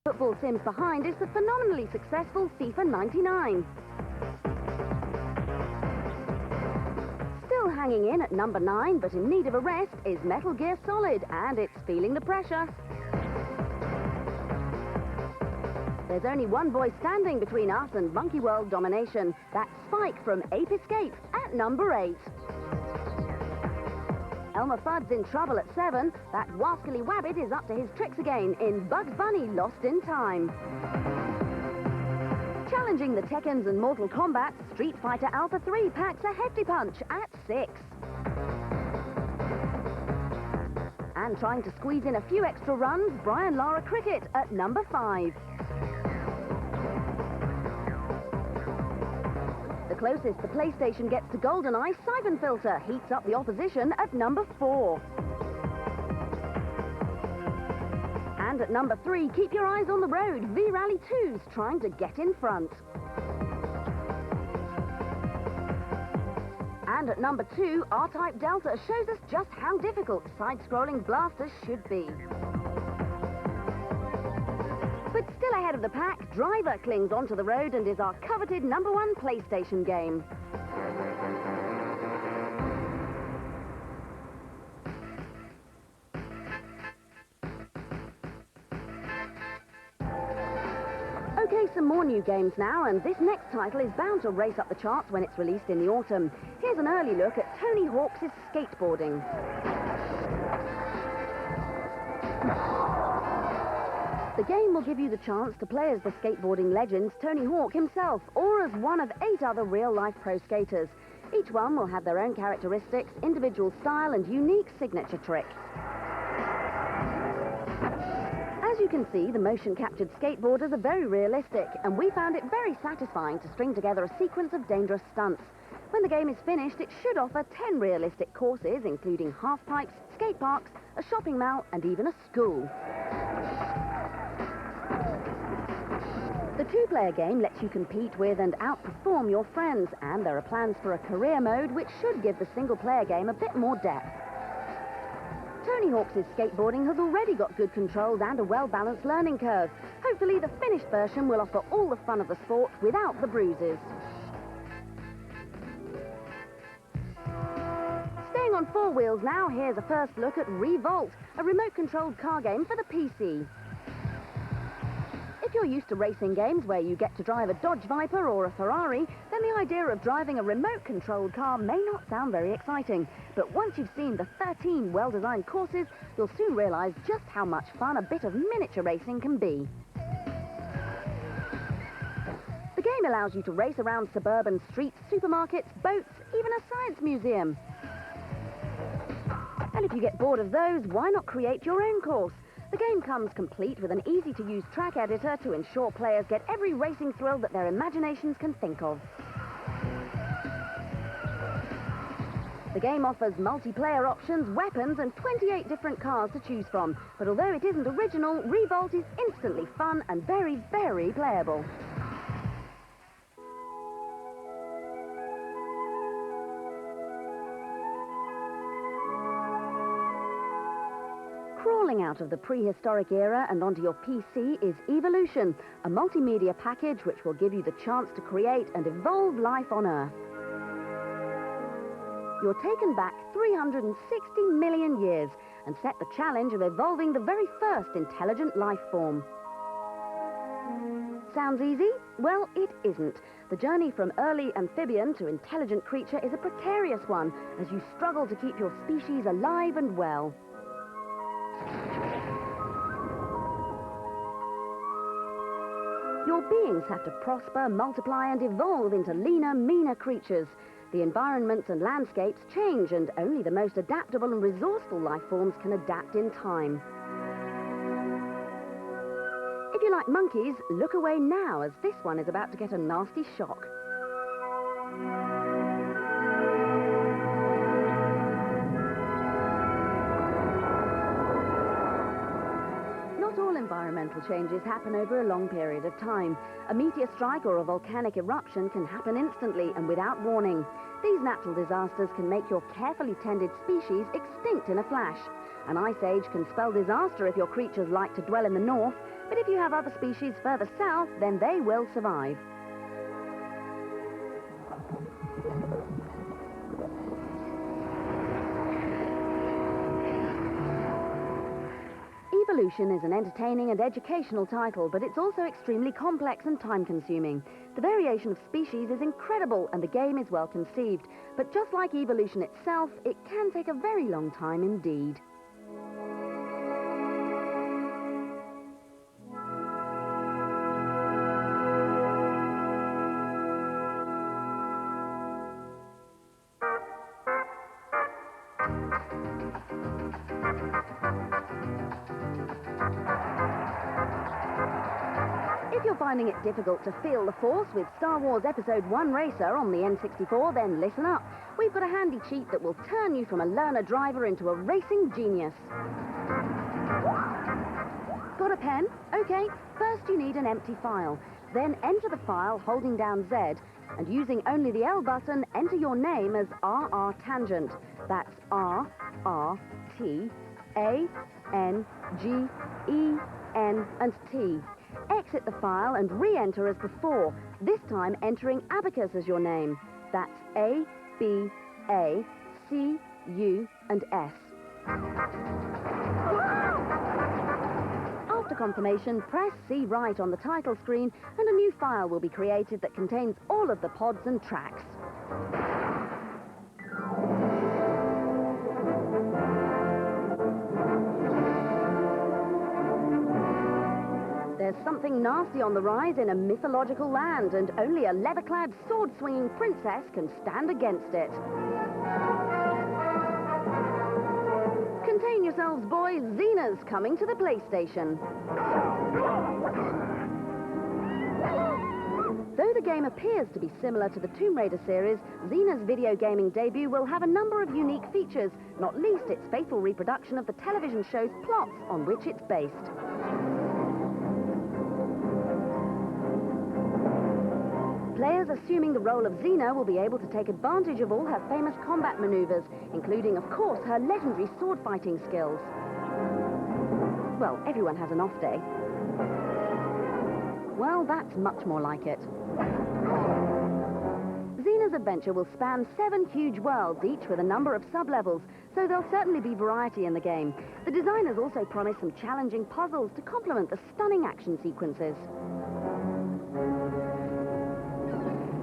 Football sims behind is the phenomenally successful FIFA 99. Still hanging in at number 9, but in need of a rest, is Metal Gear Solid, and it's feeling the pressure. There's only one voice standing between us and Monkey World domination. That's Spike from Ape Escape at number 8. Elmer Fudd's in trouble at 7. That wascally wabbit is up to his tricks again in Bugs Bunny Lost in Time. Challenging the Tekkens and Mortal Kombat, Street Fighter Alpha 3 packs a hefty punch at 6. And trying to squeeze in a few extra runs, Brian Lara Cricket at number 5. The closest the PlayStation gets to GoldenEye, Siphon Filter heats up the opposition at number 4. And at number 3, keep your eyes on the road, V-Rally 2's trying to get in front. And at number 2, R-Type Delta shows us just how difficult side-scrolling blasters should be. But still ahead of the pack, Driver clings onto the road and is our coveted number 1 PlayStation game. Okay, some more new games now, and this next title is bound to race up the charts when it's released in the autumn. Here's an early look at Tony Hawk's skateboarding. The game will give you the chance to play as the skateboarding legend Tony Hawk himself, or as one of 8 other real-life pro skaters. Each one will have their own characteristics, individual style, and unique signature trick. As you can see, the motion-captured skateboarders are very realistic, and we found it very satisfying to string together a sequence of dangerous stunts. When the game is finished, it should offer 10 realistic courses, including half-pipes, skate parks, a shopping mall, and even a school. The 2-player game lets you compete with and outperform your friends, and there are plans for a career mode which should give the single-player game a bit more depth. Tony Hawk's skateboarding has already got good controls and a well-balanced learning curve. Hopefully the finished version will offer all the fun of the sport without the bruises. Staying on 4 wheels now, here's a first look at Revolt, a remote-controlled car game for the PC. If you're used to racing games where you get to drive a Dodge Viper or a Ferrari, then the idea of driving a remote-controlled car may not sound very exciting. But once you've seen the 13 well-designed courses, you'll soon realise just how much fun a bit of miniature racing can be. The game allows you to race around suburban streets, supermarkets, boats, even a science museum. And if you get bored of those, why not create your own course? The game comes complete with an easy-to-use track editor to ensure players get every racing thrill that their imaginations can think of. The game offers multiplayer options, weapons, and 28 different cars to choose from. But although it isn't original, Revolt is instantly fun and very, very playable. Crawling out of the prehistoric era and onto your PC is Evolution, a multimedia package which will give you the chance to create and evolve life on Earth. You're taken back 360 million years and set the challenge of evolving the very first intelligent life form. Sounds easy? Well, it isn't. The journey from early amphibian to intelligent creature is a precarious one as you struggle to keep your species alive and well. Your beings have to prosper, multiply and evolve into leaner, meaner creatures. The environments and landscapes change, and only the most adaptable and resourceful life forms can adapt in time. If you like monkeys, look away now, as this one is about to get a nasty shock. Environmental changes happen over a long period of time. A meteor strike or a volcanic eruption can happen instantly and without warning. These natural disasters can make your carefully tended species extinct in a flash. An ice age can spell disaster if your creatures like to dwell in the north, but if you have other species further south, then they will survive. Evolution is an entertaining and educational title, but it's also extremely complex and time-consuming. The variation of species is incredible and the game is well conceived, but just like evolution itself, it can take a very long time indeed. If you're finding it difficult to feel the force with Star Wars Episode 1 Racer on the N64, then listen up. We've got a handy cheat that will turn you from a learner driver into a racing genius. Got a pen? Okay, first you need an empty file. Then enter the file holding down Z, and using only the L button, enter your name as RR Tangent. That's R, R, T, A, N, G, E, N, and T. Exit the file and re-enter as before, this time entering Abacus as your name. That's A, B, A, C, U, and S. After confirmation, press C right on the title screen and a new file will be created that contains all of the pods and tracks. There's something nasty on the rise in a mythological land, and only a leather-clad, sword-swinging princess can stand against it. Contain yourselves, boys. Xena's coming to the PlayStation. Though the game appears to be similar to the Tomb Raider series, Xena's video gaming debut will have a number of unique features, not least its faithful reproduction of the television show's plots on which it's based. Players assuming the role of Xena will be able to take advantage of all her famous combat maneuvers, including, of course, her legendary sword-fighting skills. Well, everyone has an off day. Well, that's much more like it. Xena's adventure will span 7 huge worlds, each with a number of sub-levels, so there'll certainly be variety in the game. The designers also promise some challenging puzzles to complement the stunning action sequences.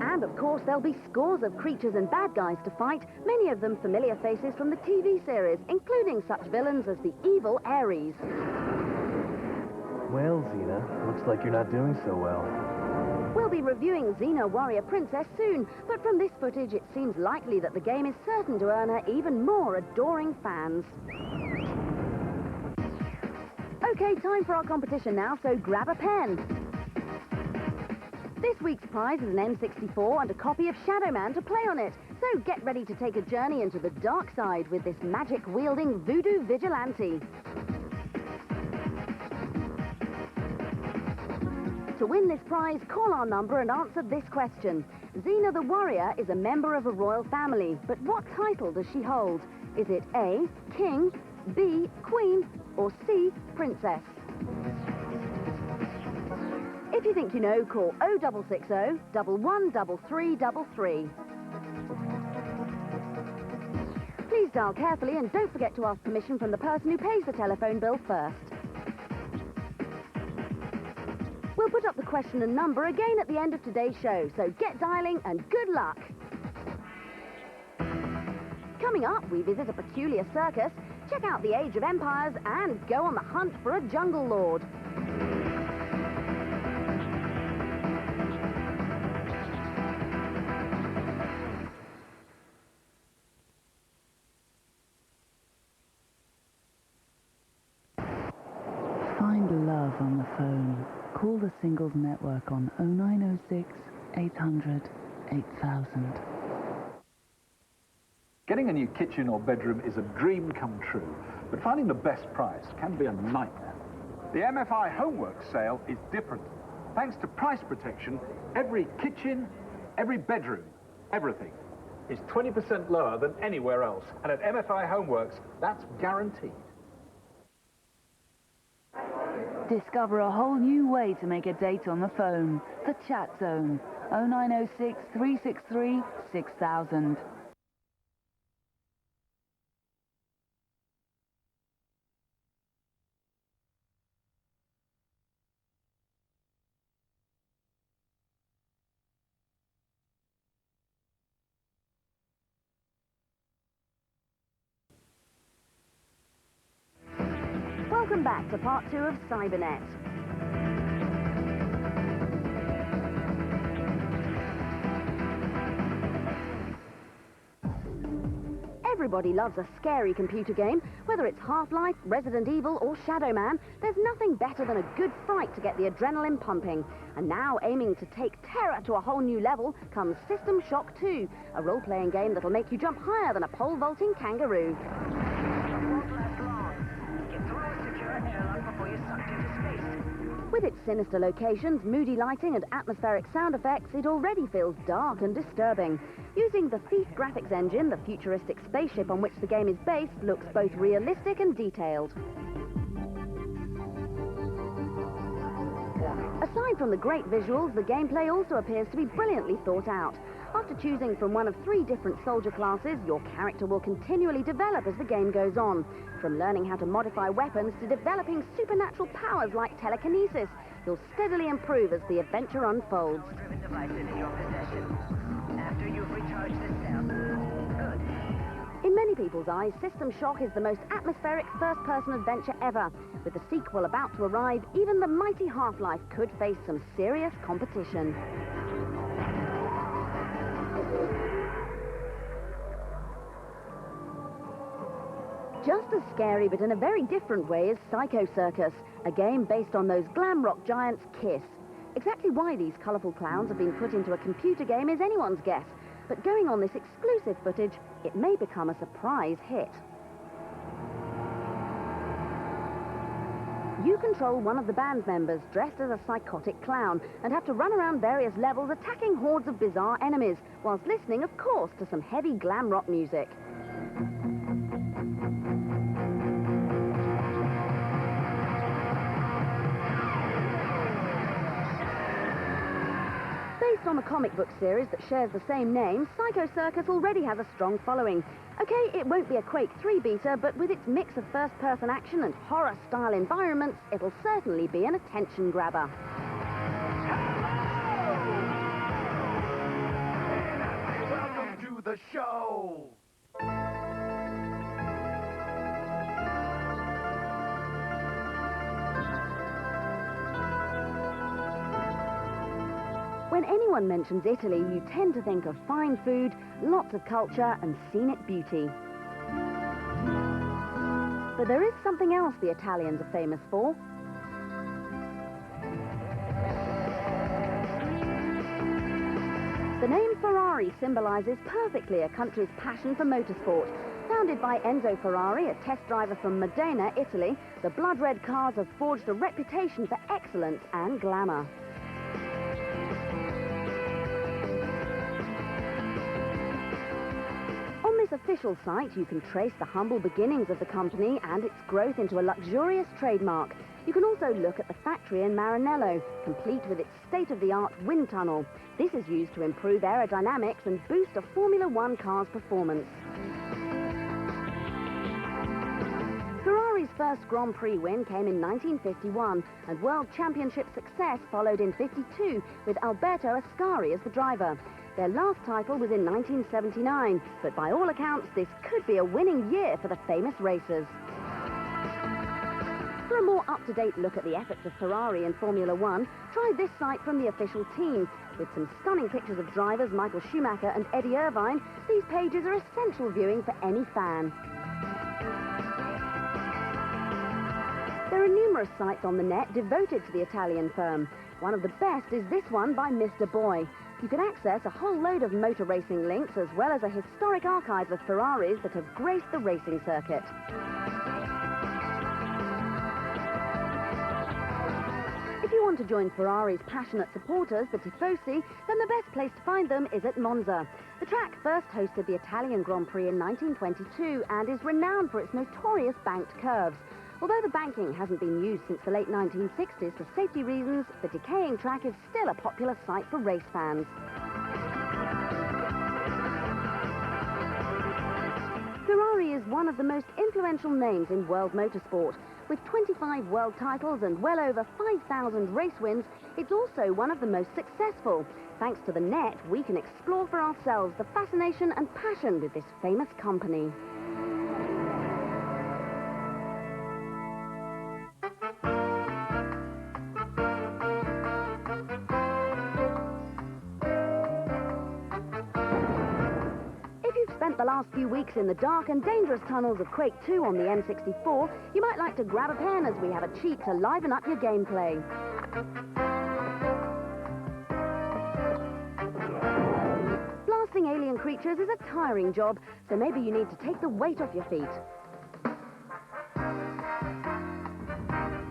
And, of course, there'll be scores of creatures and bad guys to fight, many of them familiar faces from the TV series, including such villains as the evil Ares. Well, Xena, looks like you're not doing so well. We'll be reviewing Xena Warrior Princess soon, but from this footage it seems likely that the game is certain to earn her even more adoring fans. Okay, time for our competition now, so grab a pen. This week's prize is an N64 and a copy of Shadow Man to play on it, so get ready to take a journey into the dark side with this magic-wielding voodoo vigilante. To win this prize, call our number and answer this question. Xena the Warrior is a member of a royal family, but what title does she hold? Is it A, King, B, Queen, or C, Princess? If you think you know, call 0660 113333. Please dial carefully and don't forget to ask permission from the person who pays the telephone bill first. We'll put up the question and number again at the end of today's show, so get dialing and good luck. Coming up, we visit a peculiar circus, check out the Age of Empires, and go on the hunt for a jungle lord. Find love on the phone. Call the Singles Network on 0906 800 8000. Getting a new kitchen or bedroom is a dream come true, but finding the best price can be a nightmare. The MFI Homeworks sale is different. Thanks to price protection, every kitchen, every bedroom, everything is 20% lower than anywhere else. And at MFI Homeworks, that's guaranteed. Discover a whole new way to make a date on the phone. The Chat Zone. 0906 363 6000. Welcome back to part 2 of Cybernet. Everybody loves a scary computer game. Whether it's Half-Life, Resident Evil or Shadow Man, there's nothing better than a good fright to get the adrenaline pumping. And now, aiming to take terror to a whole new level, comes System Shock 2, a role-playing game that'll make you jump higher than a pole-vaulting kangaroo. With its sinister locations, moody lighting and atmospheric sound effects, it already feels dark and disturbing. Using the Thief graphics engine, the futuristic spaceship on which the game is based looks both realistic and detailed. Aside from the great visuals, the gameplay also appears to be brilliantly thought out. After choosing from one of 3 different soldier classes, your character will continually develop as the game goes on. From learning how to modify weapons to developing supernatural powers like telekinesis, you'll steadily improve as the adventure unfolds. In many people's eyes, System Shock is the most atmospheric first-person adventure ever. With the sequel about to arrive, even the mighty Half-Life could face some serious competition. Just as scary, but in a very different way, is Circus, a game based on those glam rock giants Kiss. Exactly why these colourful clowns have been put into a computer game is anyone's guess, but going on this exclusive footage, it may become a surprise hit. You control one of the band members dressed as a psychotic clown and have to run around various levels attacking hordes of bizarre enemies, whilst listening, of course, to some heavy glam rock music. Based on the comic book series that shares the same name, Circus already has a strong following. Okay, it won't be a Quake 3 beta, but with its mix of first-person action and horror-style environments, it'll certainly be an attention grabber. Welcome to the show! When anyone mentions Italy, you tend to think of fine food, lots of culture and scenic beauty. But there is something else the Italians are famous for. The name Ferrari symbolises perfectly a country's passion for motorsport. Founded by Enzo Ferrari, a test driver from Modena, Italy, the blood-red cars have forged a reputation for excellence and glamour. On this official site, you can trace the humble beginnings of the company and its growth into a luxurious trademark. You can also look at the factory in Maranello, complete with its state-of-the-art wind tunnel. This is used to improve aerodynamics and boost a Formula One car's performance. Ferrari's first Grand Prix win came in 1951, and World Championship success followed in 52, with Alberto Ascari as the driver. Their last title was in 1979, but by all accounts, this could be a winning year for the famous racers. For a more up-to-date look at the efforts of Ferrari in Formula One, try this site from the official team. With some stunning pictures of drivers Michael Schumacher and Eddie Irvine, these pages are essential viewing for any fan. There are numerous sites on the net devoted to the Italian firm. One of the best is this one by Mr. Boy. You can access a whole load of motor racing links as well as a historic archive of Ferraris that have graced the racing circuit. If you want to join Ferrari's passionate supporters, the Tifosi, then the best place to find them is at Monza. The track first hosted the Italian Grand Prix in 1922 and is renowned for its notorious banked curves. Although the banking hasn't been used since the late 1960s for safety reasons, the decaying track is still a popular sight for race fans. Ferrari is one of the most influential names in world motorsport. With 25 world titles and well over 5,000 race wins, it's also one of the most successful. Thanks to the net, we can explore for ourselves the fascination and passion with this famous company. Spent the last few weeks in the dark and dangerous tunnels of Quake 2 on the N64, you might like to grab a pen as we have a cheat to liven up your gameplay. Blasting alien creatures is a tiring job, so maybe you need to take the weight off your feet.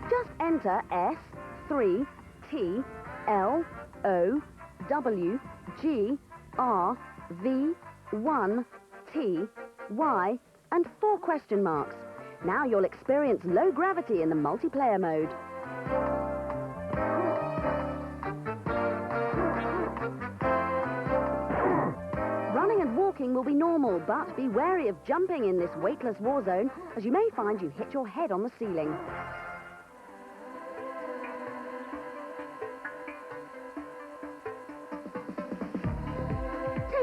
Just enter S, 3, T, L, O, W, G, R, V, 1, T, Y, and 4 question marks. Now you'll experience low gravity in the multiplayer mode. Running and walking will be normal, but be wary of jumping in this weightless war zone, as you may find you hit your head on the ceiling.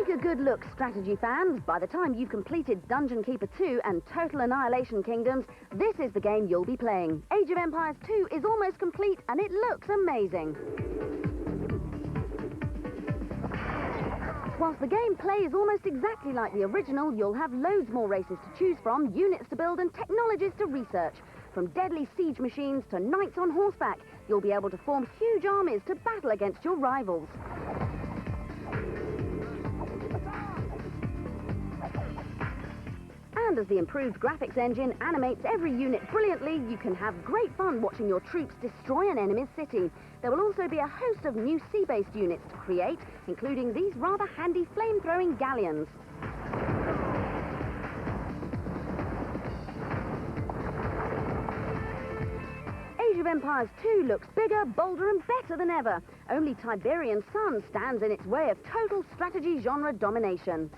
Take a good look, strategy fans. By the time you've completed Dungeon Keeper 2 and Total Annihilation Kingdoms, this is the game you'll be playing. Age of Empires 2 is almost complete and it looks amazing. Whilst the gameplay is almost exactly like the original, you'll have loads more races to choose from, units to build and technologies to research. From deadly siege machines to knights on horseback, you'll be able to form huge armies to battle against your rivals. And as the improved graphics engine animates every unit brilliantly, you can have great fun watching your troops destroy an enemy's city. There will also be a host of new sea-based units to create, including these rather handy flame-throwing galleons. Age of Empires 2 looks bigger, bolder and better than ever. Only Tiberian Sun stands in its way of total strategy genre domination.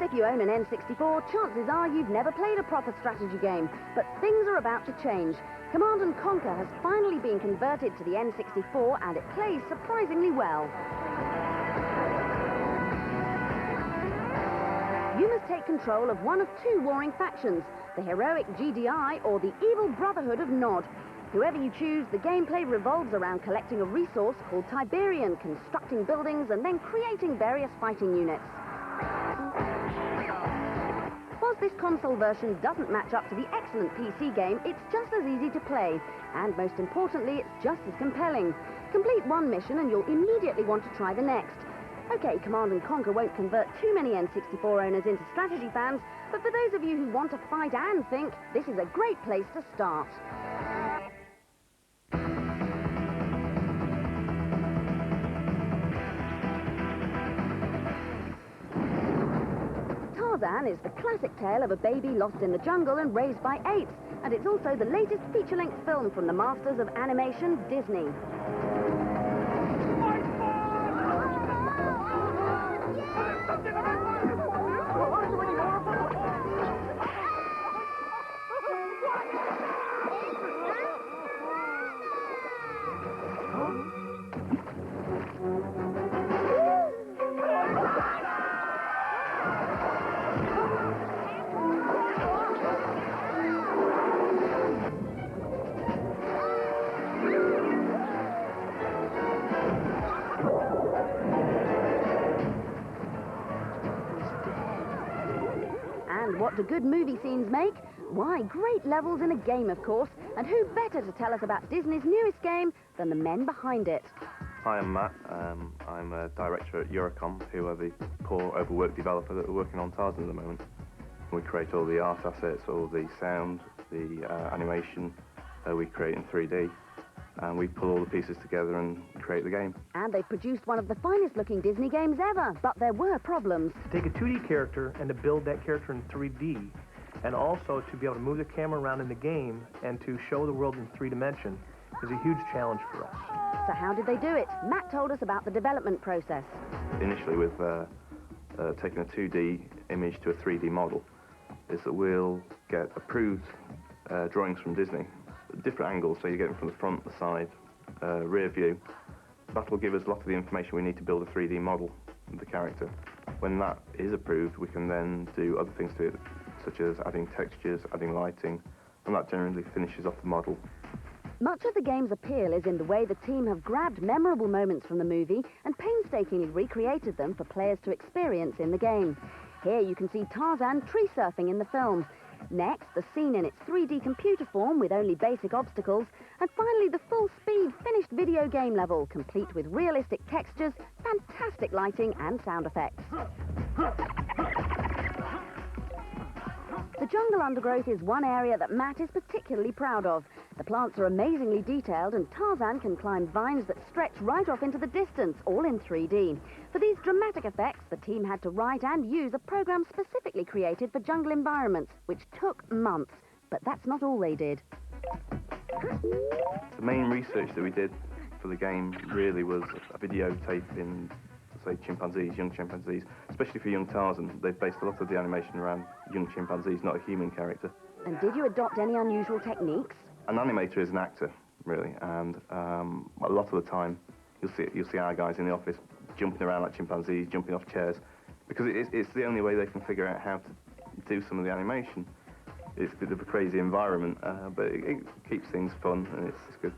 If you own an N64, chances are you've never played a proper strategy game. But things are about to change. Command & Conquer has finally been converted to the N64 and it plays surprisingly well. You must take control of one of 2 warring factions, the heroic GDI or the evil Brotherhood of Nod. Whoever you choose, the gameplay revolves around collecting a resource called Tiberian, constructing buildings and then creating various fighting units. Whilst this console version doesn't match up to the excellent PC game, it's just as easy to play. And most importantly, it's just as compelling. Complete one mission and you'll immediately want to try the next. OK, Command & Conquer won't convert too many N64 owners into strategy fans, but for those of you who want to fight and think, this is a great place to start. Tarzan is the classic tale of a baby lost in the jungle and raised by apes, and it's also the latest feature-length film from the masters of animation, Disney. What do good movie scenes make? Why, great levels in a game, of course. And who better to tell us about Disney's newest game than the men behind it? Hi, I'm Matt. I'm a director at Eurocom, who are the poor, overworked developer that are working on Tarzan at the moment. We create all the art assets, all the sound, the animation, we create in 3D. and we pull all the pieces together and create the game. And they've produced one of the finest looking Disney games ever, but there were problems. To take a 2D character and to build that character in 3D, and also to be able to move the camera around in the game and to show the world in 3 dimensions is a huge challenge for us. So how did they do it? Matt told us about the development process. Initially with taking a 2D image to a 3D model, is that we'll get approved drawings from Disney, different angles, so you get them from the front, the side, rear view. That will give us a lot of the information we need to build a 3D model of the character. When that is approved, we can then do other things to it, such as adding textures, adding lighting, and that generally finishes off the model. Much of the game's appeal is in the way the team have grabbed memorable moments from the movie and painstakingly recreated them for players to experience in the game. Here you can see Tarzan tree surfing in the film. Next, the scene in its 3D computer form with only basic obstacles. And finally, the full-speed finished video game level, complete with realistic textures, fantastic lighting and sound effects. The jungle undergrowth is one area that Matt is particularly proud of. The plants are amazingly detailed and Tarzan can climb vines that stretch right off into the distance, all in 3D. For these dramatic effects, the team had to write and use a program specifically created for jungle environments, which took months. But that's not all they did. The main research that we did for the game really was a videotape in, say, chimpanzees, young chimpanzees, especially for young Tarzan. They've based a lot of the animation around young chimpanzees, not a human character. And did you adopt any unusual techniques? An animator is an actor, really, and a lot of the time you'll see our guys in the office jumping around like chimpanzees, jumping off chairs, because it's the only way they can figure out how to do some of the animation. It's a bit of a crazy environment, but it keeps things fun, and it's good.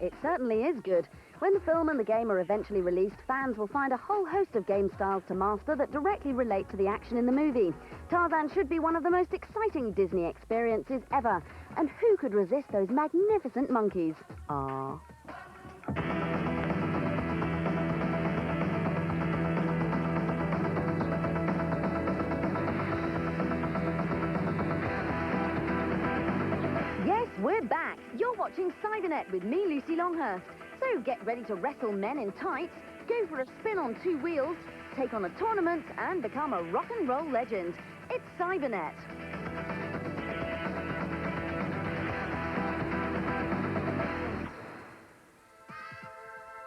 It certainly is good. When the film and the game are eventually released, fans will find a whole host of game styles to master that directly relate to the action in the movie. Tarzan should be one of the most exciting Disney experiences ever. And who could resist those magnificent monkeys? Ah. Yes, we're back. You're watching Cybernet with me, Lucy Longhurst. So get ready to wrestle men in tights, go for a spin on 2 wheels, take on a tournament, and become a rock and roll legend. It's Cybernet.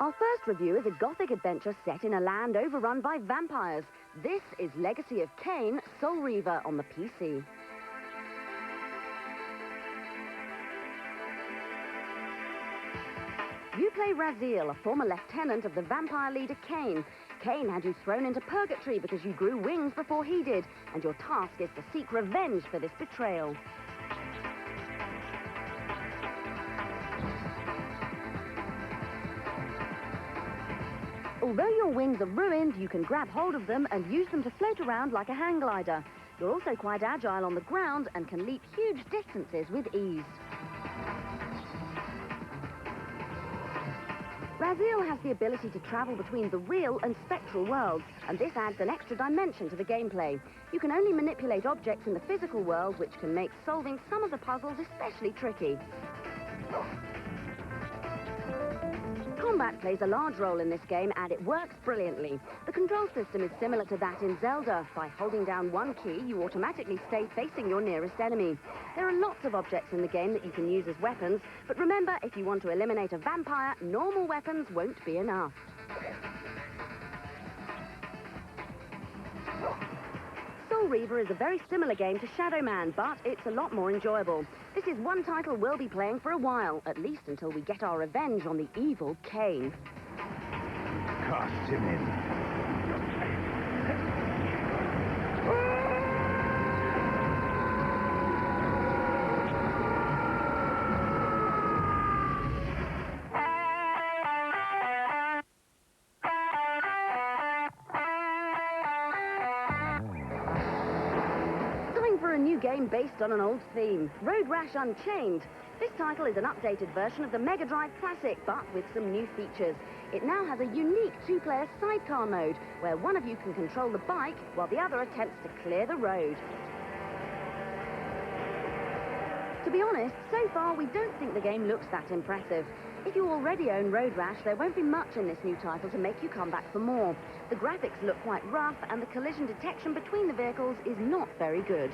Our first review is a gothic adventure set in a land overrun by vampires. This is Legacy of Kane, Soul Reaver on the PC. You play Raziel, a former lieutenant of the vampire leader Kane. Kane had you thrown into purgatory because you grew wings before he did, and your task is to seek revenge for this betrayal. Although your wings are ruined, you can grab hold of them and use them to float around like a hang glider. You're also quite agile on the ground and can leap huge distances with ease. Raziel has the ability to travel between the real and spectral worlds, and this adds an extra dimension to the gameplay. You can only manipulate objects in the physical world, which can make solving some of the puzzles especially tricky. Combat plays a large role in this game, and it works brilliantly. The control system is similar to that in Zelda. By holding down one key, you automatically stay facing your nearest enemy. There are lots of objects in the game that you can use as weapons, but remember, if you want to eliminate a vampire, normal weapons won't be enough. Soul Reaver is a very similar game to Shadow Man, but it's a lot more enjoyable. This is one title we'll be playing for a while, at least until we get our revenge on the evil Kane. Cast him in. For a new game based on an old theme, Rash Unchained. This title is an updated version of the Mega Drive classic, but with some new features. It now has a unique 2-player sidecar mode, where one of you can control the bike while the other attempts to clear the road. To be honest, so far we don't think the game looks that impressive. If you already own Road Rash, there won't be much in this new title to make you come back for more. The graphics look quite rough, and the collision detection between the vehicles is not very good.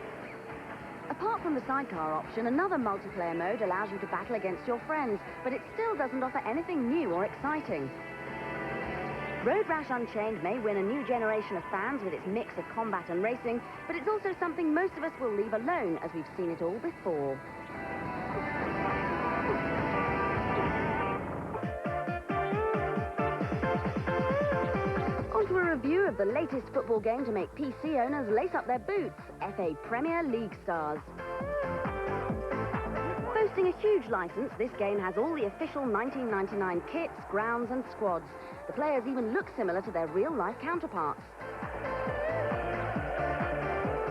Apart from the sidecar option, another multiplayer mode allows you to battle against your friends, but it still doesn't offer anything new or exciting. Road Rash Unchained may win a new generation of fans with its mix of combat and racing, but it's also something most of us will leave alone, as we've seen it all before. On to a review of the latest football game to make PC owners lace up their boots, FA Premier League Stars. Boasting a huge license, this game has all the official 1999 kits, grounds and squads. The players even look similar to their real-life counterparts.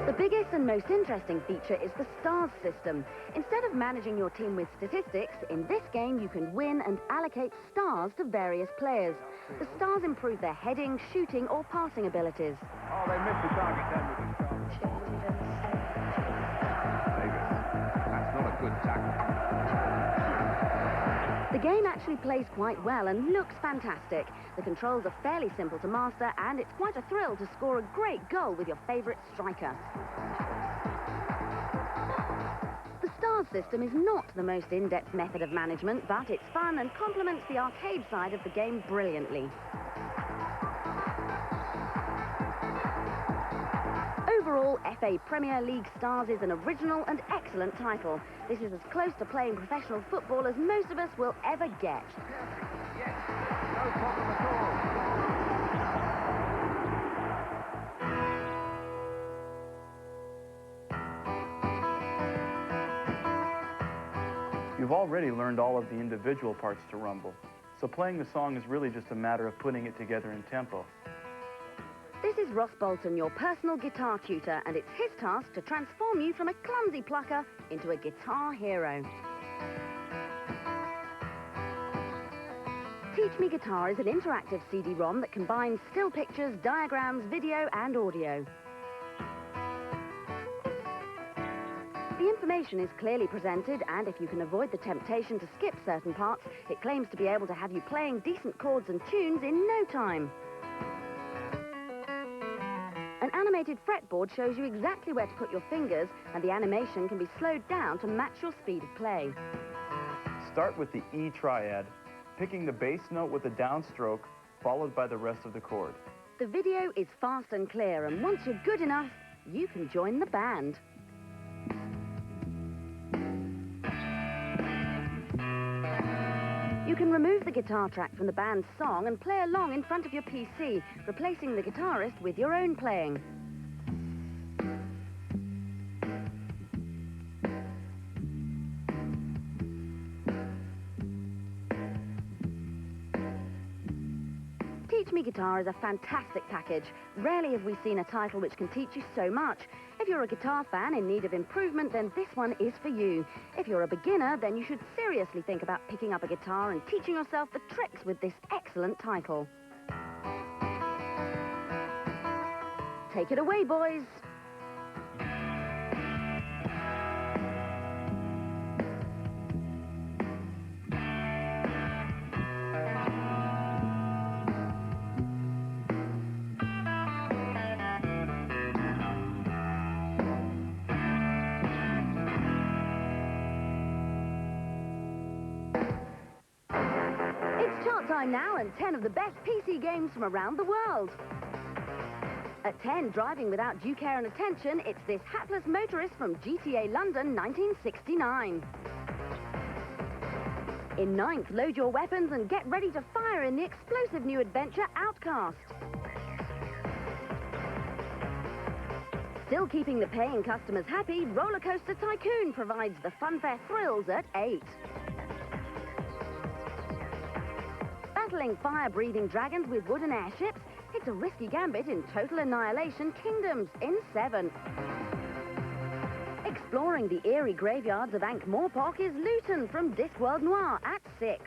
The biggest and most interesting feature is the stars system. Instead of managing your team with statistics, in this game you can win and allocate stars to various players. The stars improve their heading, shooting or passing abilities. Oh, they missed the target then with the stars. That's not a good tackle. The game actually plays quite well and looks fantastic. The controls are fairly simple to master, and it's quite a thrill to score a great goal with your favourite striker. The stars system is not the most in-depth method of management, but it's fun and complements the arcade side of the game brilliantly. Overall, FA Premier League Stars is an original and excellent title. This is as close to playing professional football as most of us will ever get. Yes, no problem at all. You've already learned all of the individual parts to Rumble, so playing the song is really just a matter of putting it together in tempo. This is Ross Bolton, your personal guitar tutor, and it's his task to transform you from a clumsy plucker into a guitar hero. Teach Me Guitar is an interactive CD-ROM that combines still pictures, diagrams, video and audio. The information is clearly presented, and if you can avoid the temptation to skip certain parts, it claims to be able to have you playing decent chords and tunes in no time. An animated fretboard shows you exactly where to put your fingers, and the animation can be slowed down to match your speed of play. Start with the E triad, picking the bass note with a downstroke, followed by the rest of the chord. The video is fast and clear, and once you're good enough, you can join the band. You can remove the guitar track from the band's song and play along in front of your PC, replacing the guitarist with your own playing. Teach Me Guitar is a fantastic package. Rarely have we seen a title which can teach you so much. If you're a guitar fan in need of improvement, then this one is for you. If you're a beginner, then you should seriously think about picking up a guitar and teaching yourself the tricks with this excellent title. Take it away, boys. Chart time now, and 10 of the best PC games from around the world. At 10, driving without due care and attention, it's this hapless motorist from GTA London 1969. In 9th, load your weapons and get ready to fire in the explosive new adventure Outcast. Still keeping the paying customers happy, Roller Coaster Tycoon provides the funfair thrills at 8. Battling fire-breathing dragons with wooden airships, it's a risky gambit in Total Annihilation Kingdoms in 7th. Exploring the eerie graveyards of Ankh-Morpork is Luton from Discworld Noir at 6.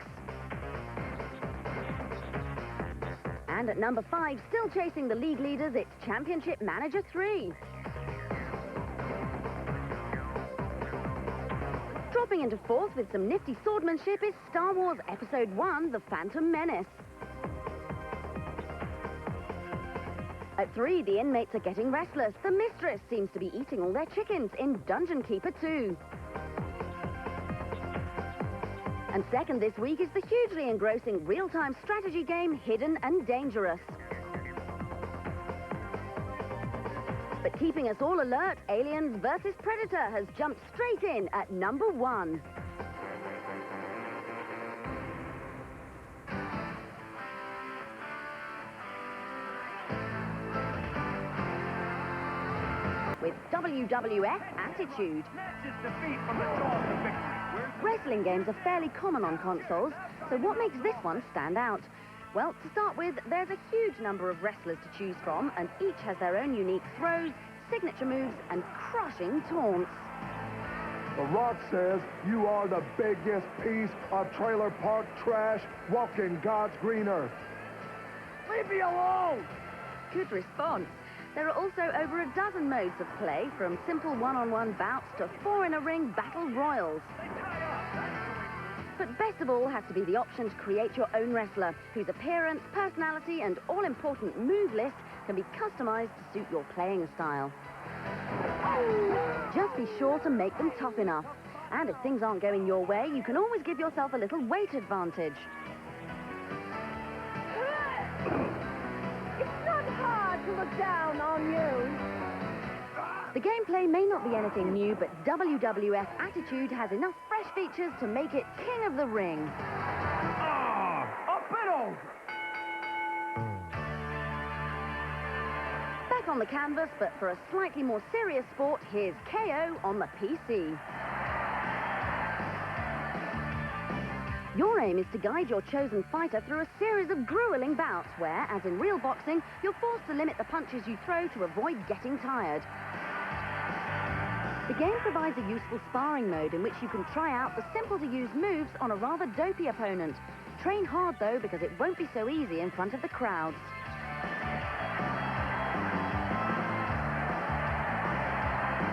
And at number 5, still chasing the league leaders, it's Championship Manager 3. Drop Dropping into fourth with some nifty swordsmanship is Star Wars Episode 1, The Phantom Menace. At 3, the inmates are getting restless. The mistress seems to be eating all their chickens in Dungeon Keeper 2. And second this week is the hugely engrossing real-time strategy game Hidden and Dangerous. But keeping us all alert, Aliens vs. Predator has jumped straight in at number 1. With WWF Attitude. Wrestling games are fairly common on consoles, so what makes this one stand out? Well, to start with, there's a huge number of wrestlers to choose from, and each has their own unique throws, signature moves, and crushing taunts. The Rock says you are the biggest piece of trailer park trash walking God's green earth. Leave me alone! Good response. There are also over a dozen modes of play, from simple one-on-one bouts to 4-in-a-ring battle royals. But best of all has to be the option to create your own wrestler, whose appearance, personality, and all-important move list can be customized to suit your playing style. Just be sure to make them tough enough. And if things aren't going your way, you can always give yourself a little weight advantage. It's not hard to look down on you. The gameplay may not be anything new, but WWF Attitude has enough fresh features to make it king of the ring. Up and over! Back on the canvas, but for a slightly more serious sport, here's KO on the PC. Your aim is to guide your chosen fighter through a series of grueling bouts where, as in real boxing, you're forced to limit the punches you throw to avoid getting tired. The game provides a useful sparring mode in which you can try out the simple-to-use moves on a rather dopey opponent. Train hard, though, because it won't be so easy in front of the crowds.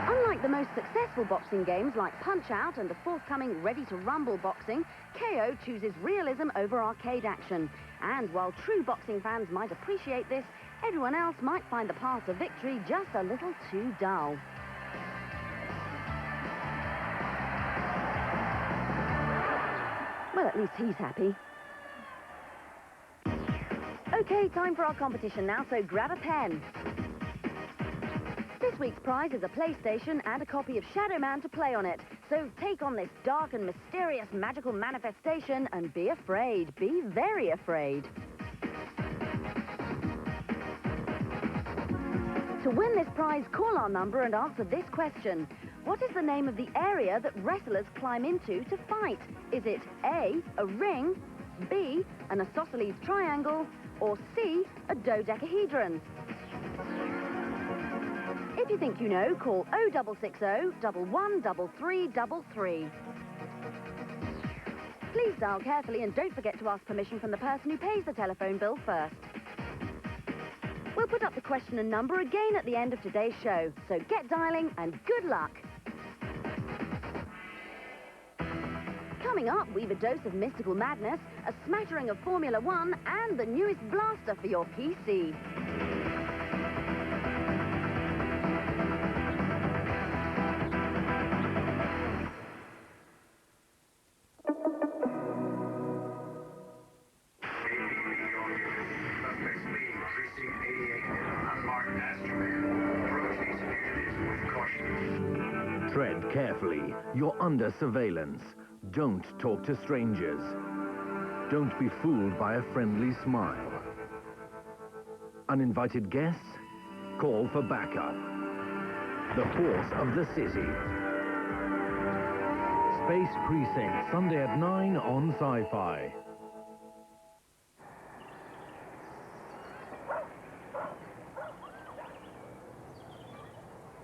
Unlike the most successful boxing games like Punch-Out and the forthcoming Ready to Rumble boxing, KO chooses realism over arcade action. And while true boxing fans might appreciate this, everyone else might find the path to victory just a little too dull. Well, at least he's happy. Okay, time for our competition now, so grab a pen. This week's prize is a PlayStation and a copy of Shadow Man to play on it. So take on this dark and mysterious magical manifestation and be afraid. Be very afraid. To win this prize, call our number and answer this question. What is the name of the area that wrestlers climb into to fight? Is it A, a ring, B, an isosceles triangle, or C, a dodecahedron? If you think you know, call 0660 113333. Please dial carefully and don't forget to ask permission from the person who pays the telephone bill first. We'll put up the question and number again at the end of today's show, so get dialing and good luck. Coming up, we've a dose of mystical madness, a smattering of Formula One, and the newest blaster for your PC. Tread carefully. You're under surveillance. Don't talk to strangers. Don't be fooled by a friendly smile. Uninvited guests? Call for backup. The force of the city. Space Precinct, Sunday at 9 on Sci-Fi.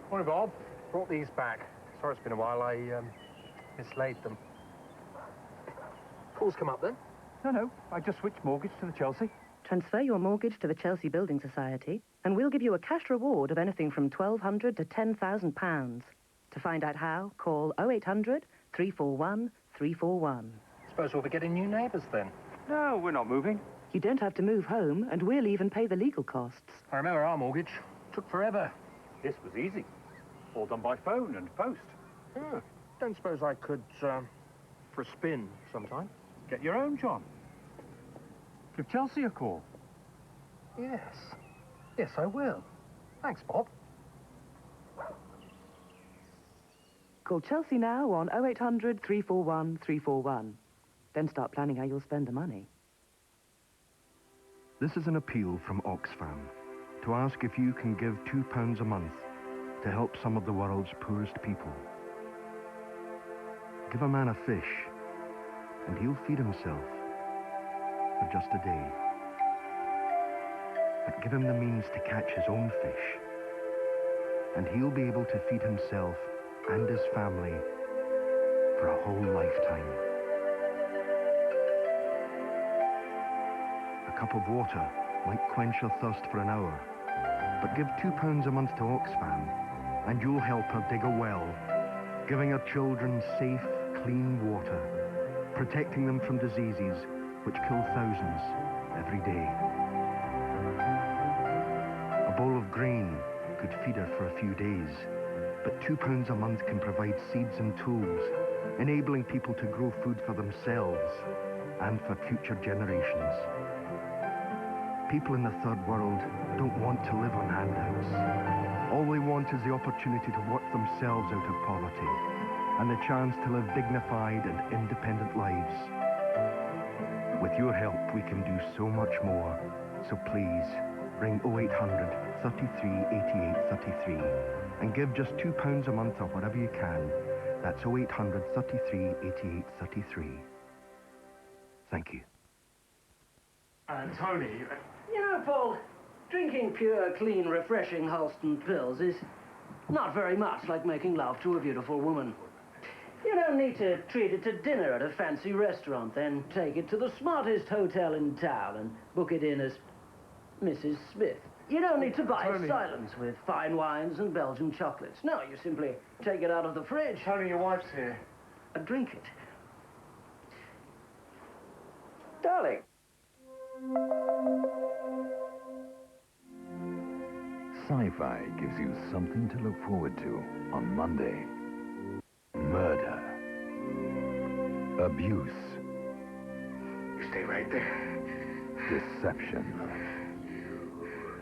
Morning, Bob. Brought these back. Sorry it's been a while. I mislaid them. Call's come up then? No, I just switched mortgage to the Chelsea. Transfer your mortgage to the Chelsea Building Society, and we'll give you a cash reward of anything from £1,200 to £10,000. To find out how, call 0800 341 341. Suppose we'll be getting new neighbours then. No, we're not moving. You don't have to move home, and we'll even pay the legal costs. I remember our mortgage. Took forever. This was easy. All done by phone and post. Yeah. Don't suppose I could, for a spin sometime? Get your own, John. Give Chelsea a call. Yes. Yes, I will. Thanks, Bob. Call Chelsea now on 0800 341 341. Then start planning how you'll spend the money. This is an appeal from Oxfam to ask if you can give £2 a month to help some of the world's poorest people. Give a man a fish, and he'll feed himself for just a day. But give him the means to catch his own fish, and he'll be able to feed himself and his family for a whole lifetime. A cup of water might quench your thirst for an hour, but give £2 a month to Oxfam, and you'll help her dig a well, giving her children safe, clean water, protecting them from diseases which kill thousands every day. A bowl of grain could feed her for a few days, but £2 a month can provide seeds and tools, enabling people to grow food for themselves and for future generations. People in the third world don't want to live on handouts. All they want is the opportunity to work themselves out of poverty and the chance to live dignified and independent lives. With your help, we can do so much more. So please, ring 0800 33 88 33 and give just £2 a month or whatever you can. That's 0800 33 88 33. Thank you. Tony, you know, Paul, drinking pure, clean, refreshing Halston pills is not very much like making love to a beautiful woman. You don't need to treat it to dinner at a fancy restaurant, then take it to the smartest hotel in town and book it in as Mrs. Smith. You don't need to buy silence with fine wines and Belgian chocolates. No, you simply take it out of the fridge. Tony, your wife's here. And drink it. Darling. Sci-fi gives you something to look forward to on Monday. Murder. Abuse. Stay right there. Deception.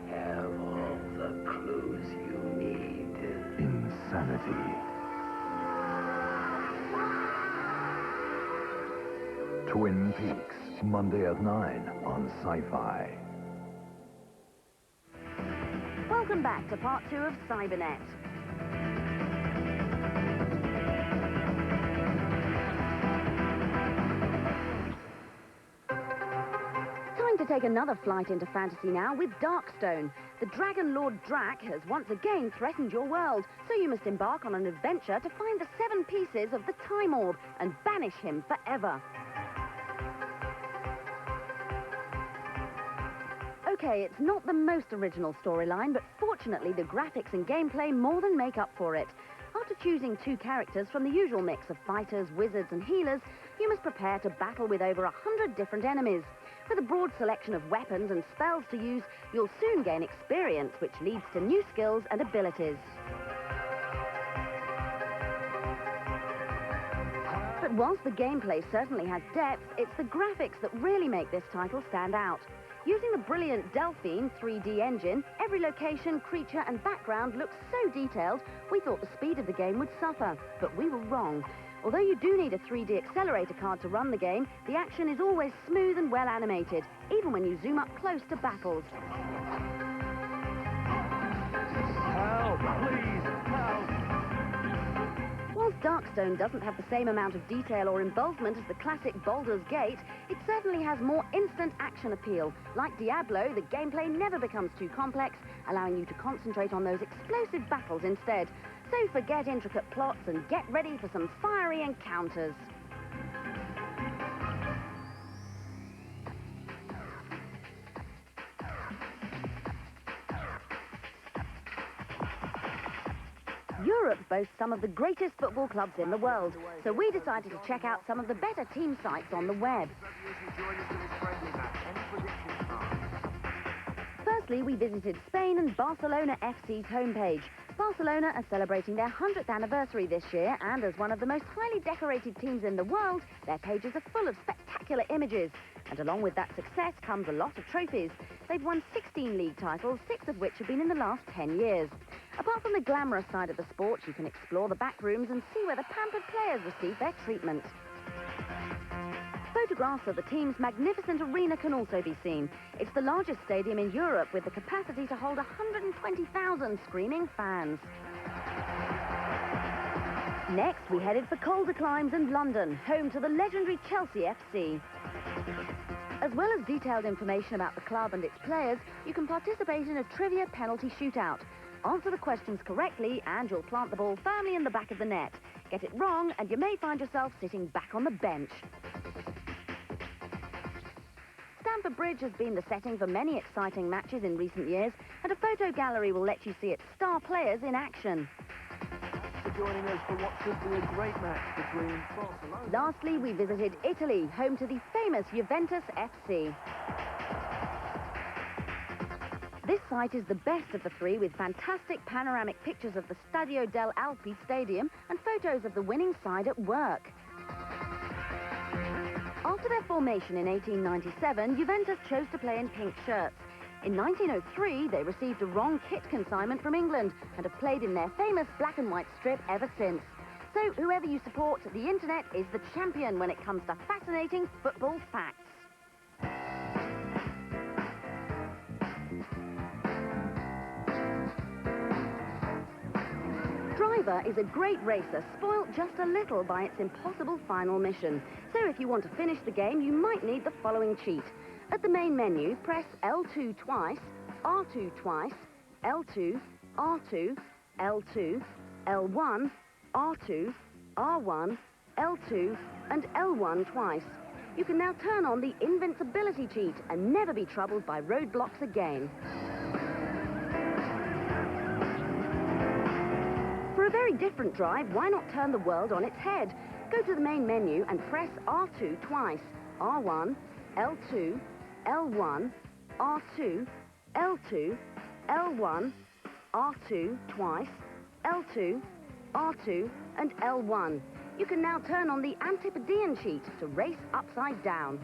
You have all the clues you need. Insanity. Twin Peaks, Monday at 9 on Sci-Fi. Welcome back to part 2 of Cybernet. Time to take another flight into fantasy now with Darkstone. The Dragon Lord Drac has once again threatened your world, so you must embark on an adventure to find the 7 pieces of the Time Orb and banish him forever. Okay, it's not the most original storyline, but fortunately the graphics and gameplay more than make up for it. After choosing 2 characters from the usual mix of fighters, wizards and healers, you must prepare to battle with over 100 different enemies. With a broad selection of weapons and spells to use, you'll soon gain experience, which leads to new skills and abilities. But whilst the gameplay certainly has depth, it's the graphics that really make this title stand out. Using the brilliant Delphine 3D engine, every location, creature and background looks so detailed, we thought the speed of the game would suffer. But we were wrong. Although you do need a 3D accelerator card to run the game, the action is always smooth and well animated, even when you zoom up close to battles. Help, please, help. Whilst Darkstone doesn't have the same amount of detail or involvement as the classic Baldur's Gate, it certainly has more instant action appeal. Like Diablo, the gameplay never becomes too complex, allowing you to concentrate on those explosive battles instead. So forget intricate plots and get ready for some fiery encounters. Europe boasts some of the greatest football clubs in the world, so we decided to check out some of the better team sites on the web. Firstly, we visited Spain and Barcelona FC's homepage. Barcelona are celebrating their 100th anniversary this year, and as one of the most highly decorated teams in the world, their pages are full of spectacular images. And along with that success comes a lot of trophies. They've won 16 league titles, 6 of which have been in the last 10 years. Apart from the glamorous side of the sport, you can explore the back rooms and see where the pampered players receive their treatment. Photographs of the team's magnificent arena can also be seen. It's the largest stadium in Europe with the capacity to hold 120,000 screaming fans. Next, we headed for colder climes in London, home to the legendary Chelsea FC. As well as detailed information about the club and its players, you can participate in a trivia penalty shootout. Answer the questions correctly and you'll plant the ball firmly in the back of the net. Get it wrong and you may find yourself sitting back on the bench. Stamford Bridge has been the setting for many exciting matches in recent years, and a photo gallery will let you see its star players in action. Joining us for what should be a great match between Barcelona. Lastly, we visited Italy, home to the famous Juventus FC. This site is the best of the three, with fantastic panoramic pictures of the Stadio del Alpi stadium and photos of the winning side at work. After their formation in 1897, Juventus chose to play in pink shirts. In 1903, they received a wrong kit consignment from England and have played in their famous black and white strip ever since. So whoever you support, the internet is the champion when it comes to fascinating football facts. Driver is a great racer, spoilt just a little by its impossible final mission. So if you want to finish the game, you might need the following cheat. At the main menu, press L2 twice, R2 twice, L2, R2, L2, L1, R2, R1, L2, and L1 twice. You can now turn on the invincibility cheat and never be troubled by roadblocks again. For a very different drive, why not turn the world on its head? Go to the main menu and press R2 twice, R1, L2, L1, R2, L2, L1, R2 twice, L2, R2, and L1. You can now turn on the Antipodean cheat to race upside down.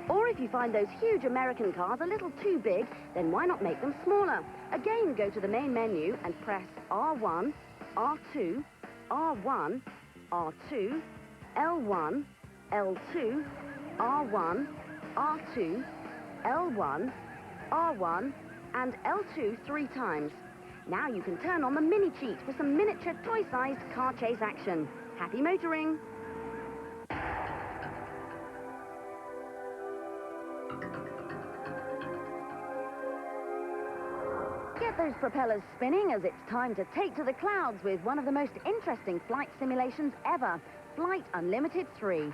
Or if you find those huge American cars a little too big, then why not make them smaller? Again, go to the main menu and press R1, R2, R1, R2, L1, L2, R1, R2, L1, R1, and L2 3 times. Now you can turn on the mini cheat for some miniature toy-sized car chase action. Happy motoring! Get those propellers spinning, as it's time to take to the clouds with one of the most interesting flight simulations ever, Flight Unlimited 3.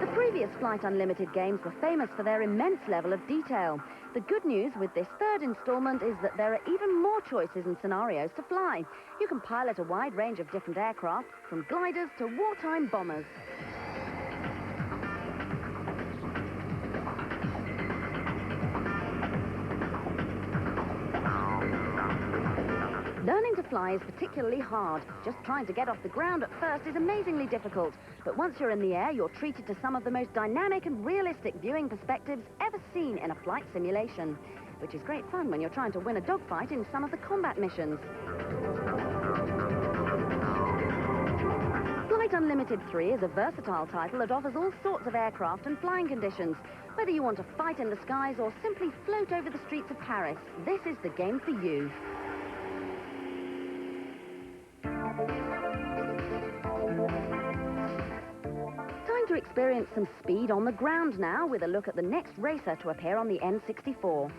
The previous Flight Unlimited games were famous for their immense level of detail. The good news with this third installment is that there are even more choices and scenarios to fly. You can pilot a wide range of different aircraft, from gliders to wartime bombers. Learning to fly is particularly hard. Just trying to get off the ground at first is amazingly difficult. But once you're in the air, you're treated to some of the most dynamic and realistic viewing perspectives ever seen in a flight simulation, which is great fun when you're trying to win a dogfight in some of the combat missions. Flight Unlimited 3 is a versatile title that offers all sorts of aircraft and flying conditions. Whether you want to fight in the skies or simply float over the streets of Paris, this is the game for you. Time to experience some speed on the ground now with a look at the next racer to appear on the N64.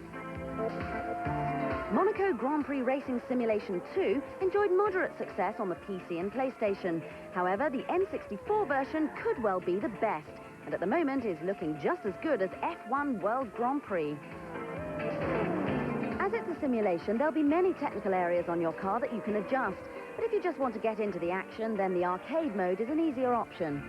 Monaco Grand Prix Racing Simulation 2 enjoyed moderate success on the PC and PlayStation. However, the N64 version could well be the best, and at the moment is looking just as good as F1 World Grand Prix. simulation, there'll be many technical areas on your car that you can adjust. But if you just want to get into the action, then the arcade mode is an easier option.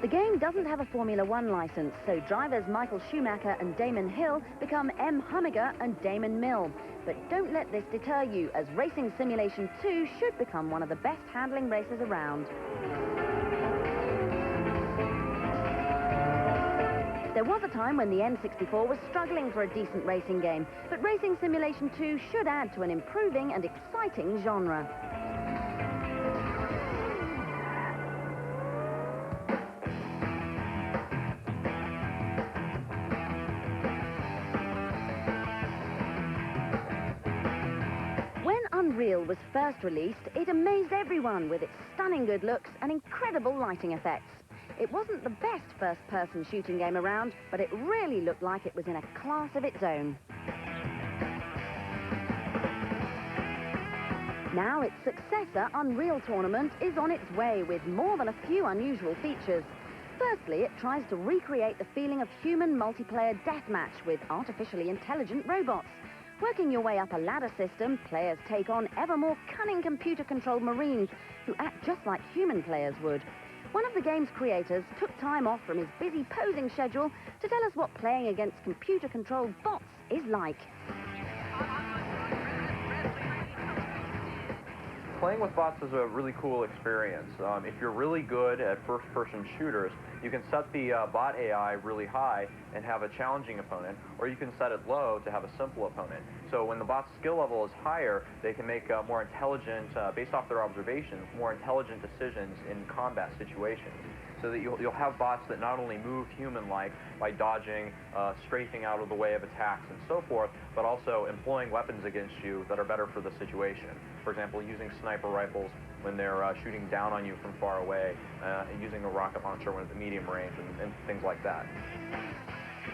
The game doesn't have a Formula One license, so drivers Michael Schumacher and Damon Hill become M. Hummiger and Damon Mill. But don't let this deter you, as Racing Simulation 2 should become one of the best handling races around. There was a time when the N64 was struggling for a decent racing game, but Racing Simulation 2 should add to an improving and exciting genre. When Unreal was first released, it amazed everyone with its stunning good looks and incredible lighting effects. It wasn't the best first-person shooting game around, but it really looked like it was in a class of its own. Now its successor, Unreal Tournament, is on its way with more than a few unusual features. Firstly, it tries to recreate the feeling of human multiplayer deathmatch with artificially intelligent robots. Working your way up a ladder system, players take on ever more cunning computer-controlled Marines who act just like human players would. One of the game's creators took time off from his busy posing schedule to tell us what playing against computer-controlled bots is like. Playing with bots is a really cool experience. If you're really good at first-person shooters, you can set the bot AI really high and have a challenging opponent, or you can set it low to have a simple opponent. So when the bot's skill level is higher, they can make more intelligent, based off their observations, more intelligent decisions in combat situations. So that you'll have bots that not only move human-like by dodging, strafing out of the way of attacks and so forth, but also employing weapons against you that are better for the situation. For example, using sniper rifles when they're shooting down on you from far away, and using a rocket launcher when it's at medium range, and things like that.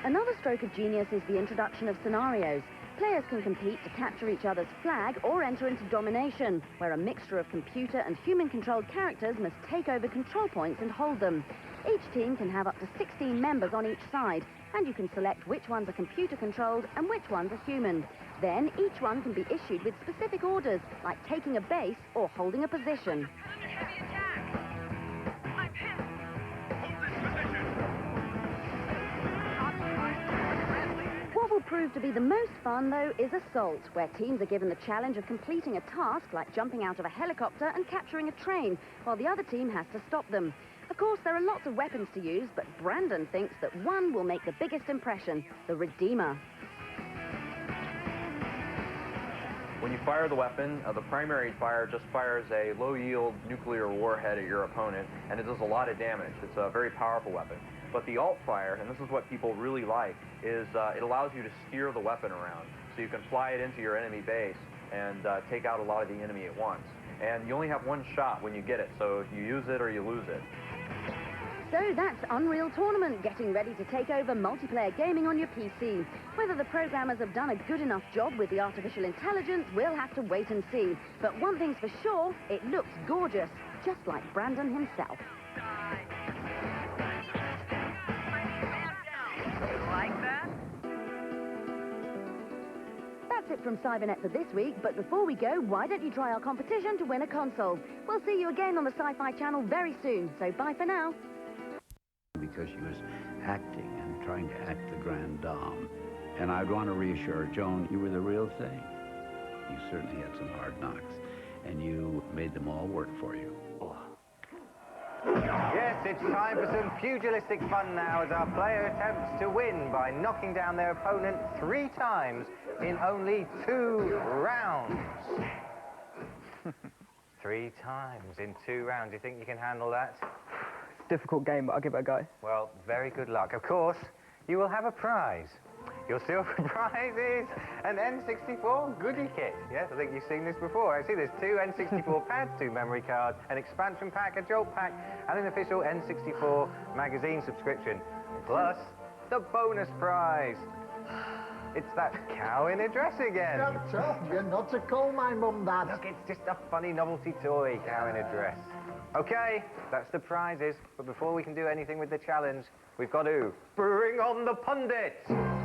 Another stroke of genius is the introduction of scenarios. Players can compete to capture each other's flag or enter into domination, where a mixture of computer and human-controlled characters must take over control points and hold them. Each team can have up to 16 members on each side, and you can select which ones are computer-controlled and which ones are human. Then each one can be issued with specific orders, like taking a base or holding a position. What will prove to be the most fun, though, is Assault, where teams are given the challenge of completing a task like jumping out of a helicopter and capturing a train, while the other team has to stop them. Of course, there are lots of weapons to use, but Brandon thinks that one will make the biggest impression, the Redeemer. When you fire the weapon, the primary fire just fires a low-yield nuclear warhead at your opponent, and it does a lot of damage. It's a very powerful weapon. But the alt fire, and this is what people really like, is it allows you to steer the weapon around. So you can fly it into your enemy base and take out a lot of the enemy at once. And you only have one shot when you get it, so you use it or you lose it. So that's Unreal Tournament, getting ready to take over multiplayer gaming on your PC. Whether the programmers have done a good enough job with the artificial intelligence, we'll have to wait and see. But one thing's for sure, it looks gorgeous, just like Brandon himself. Like that? That's it from Cybernet for this week, but before we go, why don't you try our competition to win a console? We'll see you again on the Sci-Fi Channel very soon, so bye for now. Because she was acting and trying to act the grande dame. And I'd want to reassure her, Joan, you were the real thing. You certainly had some hard knocks, and you made them all work for you. Yes, it's time for some pugilistic fun now as our player attempts to win by knocking down their opponent 3 times in only 2 rounds. 3 times in 2 rounds. Do you think you can handle that? Difficult game, but I'll give it a go. Well, very good luck. Of course, you will have a prize. Your silver prize is an N64 goodie kit. Yes, I think you've seen this before. I see there's 2 N64 pads, 2 memory cards, an expansion pack, a jolt pack, and an official N64 magazine subscription. Plus, the bonus prize. It's that cow in a dress again. Doctor, you're not to call my mum that. Look, it's just a funny novelty toy, cow in a dress. Okay, that's the prizes. But before we can do anything with the challenge, we've got to bring on the pundits.